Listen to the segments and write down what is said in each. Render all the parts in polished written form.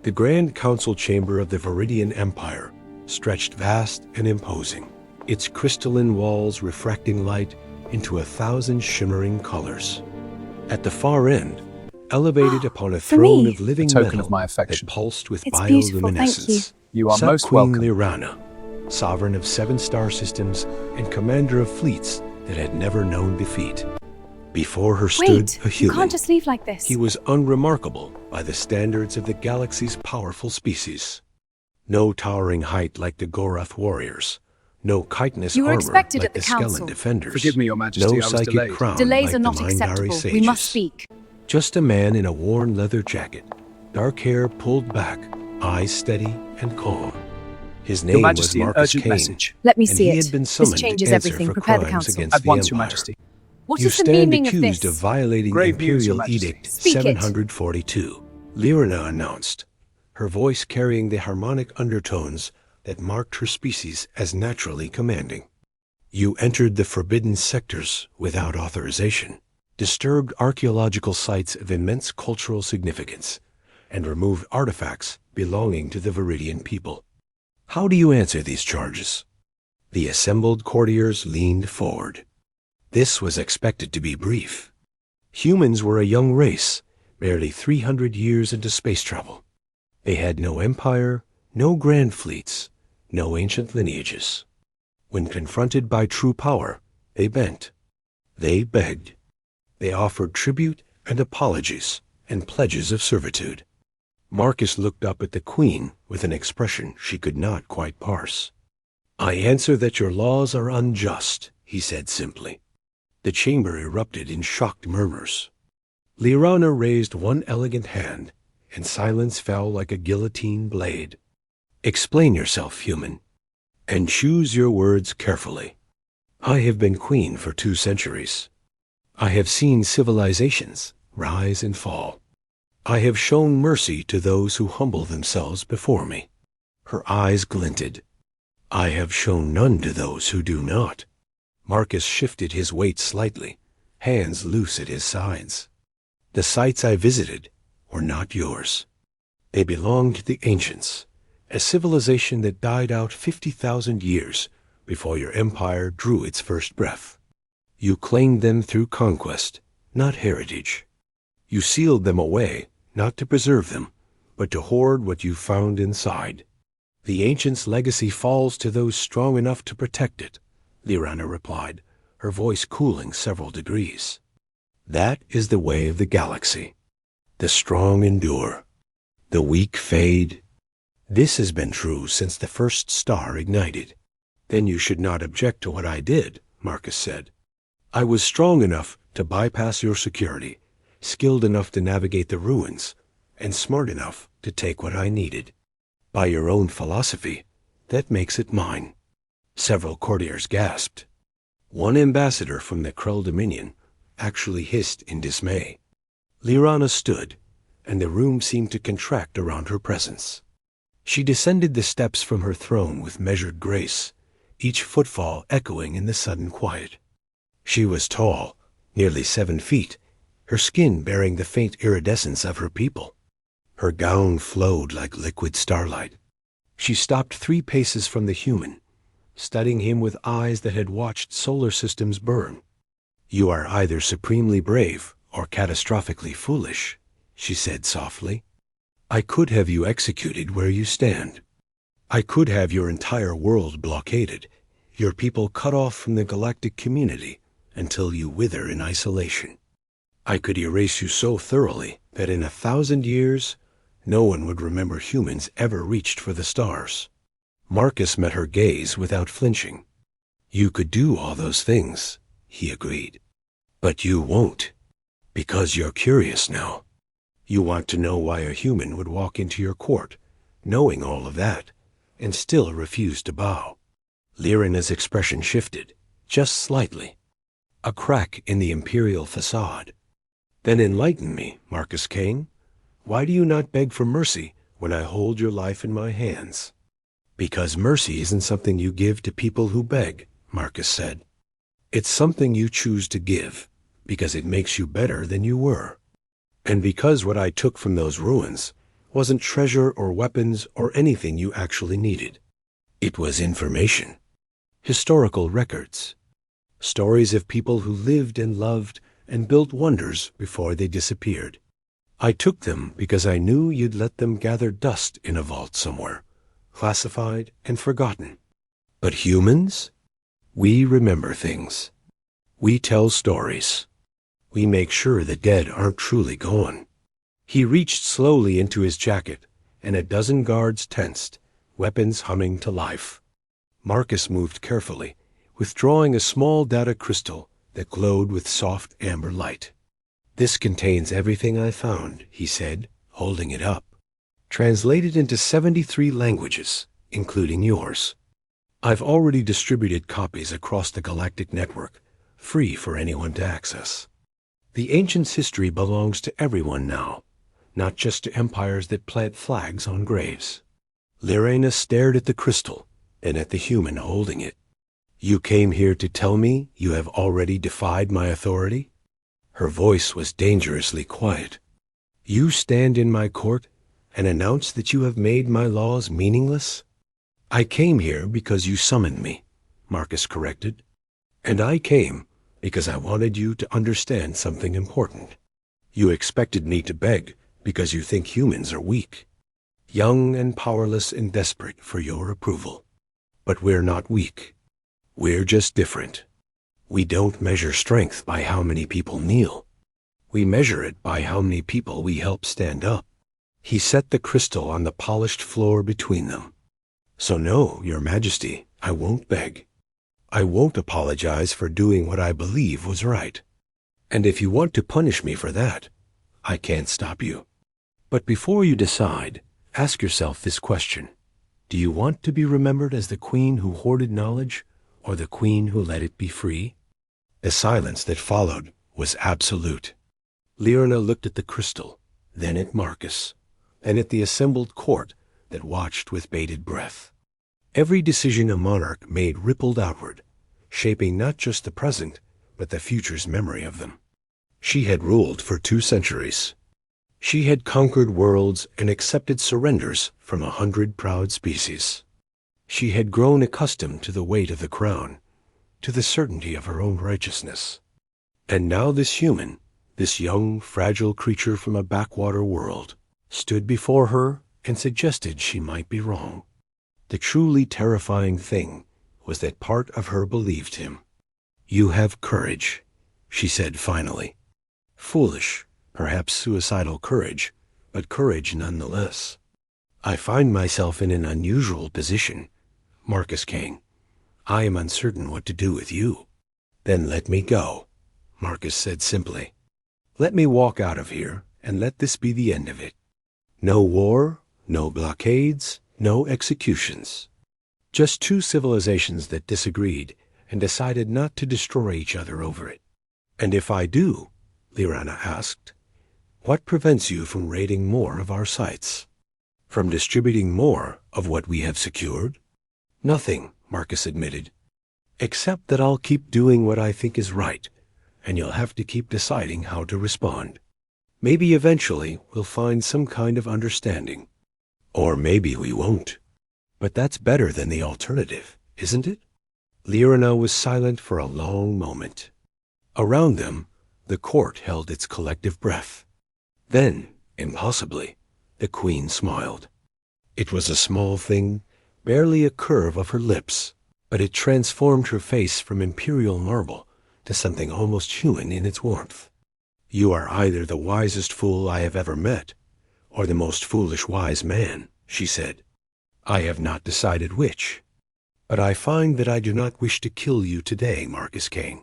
The Grand Council Chamber of the Viridian Empire stretched vast and imposing, its crystalline walls refracting light into 1,000 shimmering colors. At the far end, elevated upon a throne of living token metal of my affection. that pulsed with It's beautiful, thank bioluminescence, You are sat most Queen welcome. Lyrana, sovereign of 7 star systems and commander of fleets that had never known defeat. Before her stood Wait, a you human. can't just leave like this. He was unremarkable by the standards of the galaxy's powerful species. No towering height like the Gorath warriors. No chitinous You were armor expected like at the Skellen council. defenders. Forgive me, Your Majesty, no I was psychic delayed. crown Delays like are the not Mindari acceptable. sages. We must speak. Just a man in a worn leather jacket, dark hair pulled back, eyes steady and calm. His name Your Majesty, was an Marcus urgent Kane, message. Let me and see he it. had been This summoned changes to answer everything. for Prepare the crimes council. against At the once, Your Empire. Majesty. What You is the stand meaning of accused this? of violating Grave news, Your Imperial Majesty. Edict Speak it. 742, Lyrana announced, her voice carrying the harmonic undertones that marked her species as naturally commanding. You entered the forbidden sectors without authorization, disturbed archaeological sites of immense cultural significance, and removed artifacts belonging to the Viridian people. How do you answer these charges? The assembled courtiers leaned forward. This was expected to be brief. Humans were a young race, barely 300 years into space travel. They had no empire, no grand fleets, no ancient lineages. When confronted by true power, they bent. They begged. They offered tribute and apologies and pledges of servitude. Marcus looked up at the Queen with an expression she could not quite parse. I answer that your laws are unjust, he said simply. The chamber erupted in shocked murmurs. Lyrana raised one elegant hand, and silence fell like a guillotine blade. Explain yourself, human, and choose your words carefully. I have been queen for 2 centuries. I have seen civilizations rise and fall. I have shown mercy to those who humble themselves before me. Her eyes glinted. I have shown none to those who do not. Marcus shifted his weight slightly, hands loose at his sides. The sites I visited were not yours. They belonged to the ancients, a civilization that died out 50,000 years before your empire drew its first breath. You claimed them through conquest, not heritage. You sealed them away, not to preserve them, but to hoard what you found inside. The ancients' legacy falls to those strong enough to protect it, Lyrana replied, her voice cooling several degrees. That is the way of the galaxy. The strong endure. The weak fade. This has been true since the first star ignited. Then you should not object to what I did, Marcus said. I was strong enough to bypass your security, skilled enough to navigate the ruins, and smart enough to take what I needed. By your own philosophy, that makes it mine. Several courtiers gasped. One ambassador from the Krell Dominion actually hissed in dismay. Lyrana stood, and the room seemed to contract around her presence. She descended the steps from her throne with measured grace, each footfall echoing in the sudden quiet. She was tall, nearly 7 feet, her skin bearing the faint iridescence of her people. Her gown flowed like liquid starlight. She stopped 3 paces from the human, studying him with eyes that had watched solar systems burn. You are either supremely brave or catastrophically foolish, she said softly. I could have you executed where you stand. I could have your entire world blockaded, your people cut off from the galactic community until you wither in isolation. I could erase you so thoroughly that in 1,000 years, no one would remember humans ever reached for the stars. Marcus met her gaze without flinching. You could do all those things, he agreed. But you won't, because you're curious now. You want to know why a human would walk into your court, knowing all of that, and still refuse to bow. Lyrana's expression shifted, just slightly. A crack in the imperial facade. Then enlighten me, Marcus Kane. Why do you not beg for mercy when I hold your life in my hands? Because mercy isn't something you give to people who beg, Marcus said. It's something you choose to give, because it makes you better than you were. And because what I took from those ruins wasn't treasure or weapons or anything you actually needed. It was information. Historical records. Stories of people who lived and loved and built wonders before they disappeared. I took them because I knew you'd let them gather dust in a vault somewhere, classified and forgotten. But humans? We remember things. We tell stories. We make sure the dead aren't truly gone. He reached slowly into his jacket, and a dozen guards tensed, weapons humming to life. Marcus moved carefully, withdrawing a small data crystal that glowed with soft amber light. "This contains everything I found," he said, holding it up. "Translated into 73 languages, including yours. I've already distributed copies across the galactic network, free for anyone to access. The ancient's history belongs to everyone now, not just to empires that plant flags on graves." Lyrena stared at the crystal, and at the human holding it. "You came here to tell me you have already defied my authority?" Her voice was dangerously quiet. "You stand in my court and announce that you have made my laws meaningless?" "I came here because you summoned me," Marcus corrected. "And I came because I wanted you to understand something important. You expected me to beg because you think humans are weak, young and powerless and desperate for your approval. But we're not weak. We're just different. We don't measure strength by how many people kneel. We measure it by how many people we help stand up." He set the crystal on the polished floor between them. "So no, Your Majesty, I won't beg. I won't apologize for doing what I believe was right. And if you want to punish me for that, I can't stop you. But before you decide, ask yourself this question. Do you want to be remembered as the queen who hoarded knowledge, or the queen who let it be free?" The silence that followed was absolute. Lyrena looked at the crystal, then at Marcus, and at the assembled court that watched with bated breath. Every decision a monarch made rippled outward, shaping not just the present, but the future's memory of them. She had ruled for 2 centuries. She had conquered worlds and accepted surrenders from 100 proud species. She had grown accustomed to the weight of the crown, to the certainty of her own righteousness. And now this human, this young, fragile creature from a backwater world, stood before her and suggested she might be wrong. The truly terrifying thing was that part of her believed him. "You have courage," she said finally. "Foolish, perhaps suicidal courage, but courage nonetheless. I find myself in an unusual position, Marcus Kane. I am uncertain what to do with you." "Then let me go," Marcus said simply. "Let me walk out of here, and let this be the end of it. No war, no blockades, no executions. Just 2 civilizations that disagreed and decided not to destroy each other over it." "And if I do," Lyrena asked, "what prevents you from raiding more of our sites? From distributing more of what we have secured?" "Nothing," Marcus admitted, "except that I'll keep doing what I think is right, and you'll have to keep deciding how to respond. Maybe eventually we'll find some kind of understanding. Or maybe we won't. But that's better than the alternative, isn't it?" Lyrena was silent for a long moment. Around them, the court held its collective breath. Then, impossibly, the queen smiled. It was a small thing, barely a curve of her lips, but it transformed her face from imperial marble to something almost human in its warmth. "You are either the wisest fool I have ever met, or the most foolish wise man," she said. "I have not decided which. But I find that I do not wish to kill you today, Marcus Kane.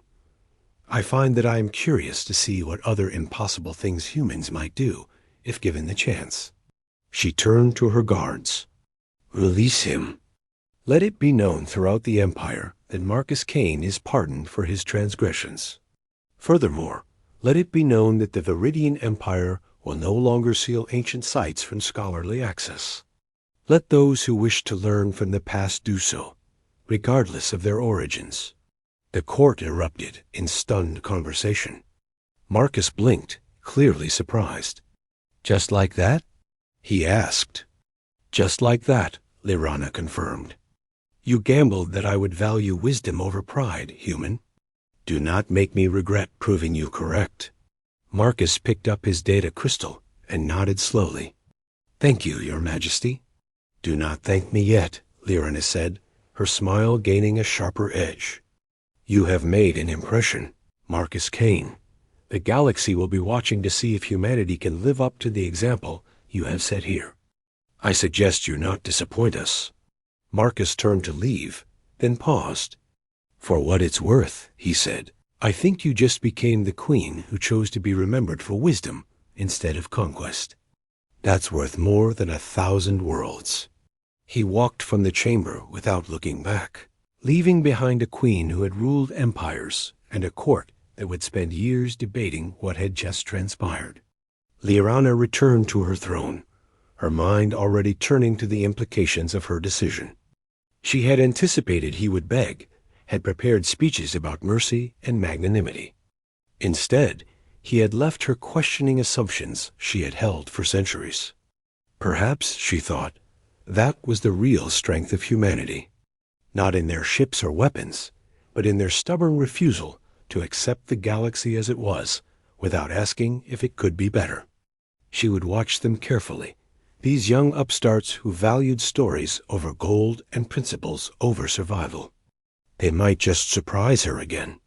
I find that I am curious to see what other impossible things humans might do, if given the chance." She turned to her guards. "Release him. Let it be known throughout the Empire that Marcus Kane is pardoned for his transgressions. Furthermore, let it be known that the Viridian Empire will no longer seal ancient sites from scholarly access. Let those who wish to learn from the past do so, regardless of their origins." The court erupted in stunned conversation. Marcus blinked, clearly surprised. "Just like that?" he asked. Just like that, Lirana confirmed. You gambled that I would value wisdom over pride, human. Do not make me regret proving you correct. Marcus picked up his data crystal and nodded slowly. Thank you, Your Majesty. Do not thank me yet, Lirana said, her smile gaining a sharper edge. You have made an impression, Marcus Kane. The galaxy will be watching to see if humanity can live up to the example you have set here. I suggest you not disappoint us. Marcus turned to leave, then paused. For what it's worth, he said, I think you just became the queen who chose to be remembered for wisdom instead of conquest. That's worth more than 1,000 worlds. He walked from the chamber without looking back, leaving behind a queen who had ruled empires and a court that would spend years debating what had just transpired. Lirana returned to her throne, her mind already turning to the implications of her decision. She had anticipated he would beg, had prepared speeches about mercy and magnanimity. Instead, he had left her questioning assumptions she had held for centuries. Perhaps, she thought, that was the real strength of humanity, not in their ships or weapons, but in their stubborn refusal to accept the galaxy as it was, without asking if it could be better. She would watch them carefully, these young upstarts who valued stories over gold and principles over survival. They might just surprise her again.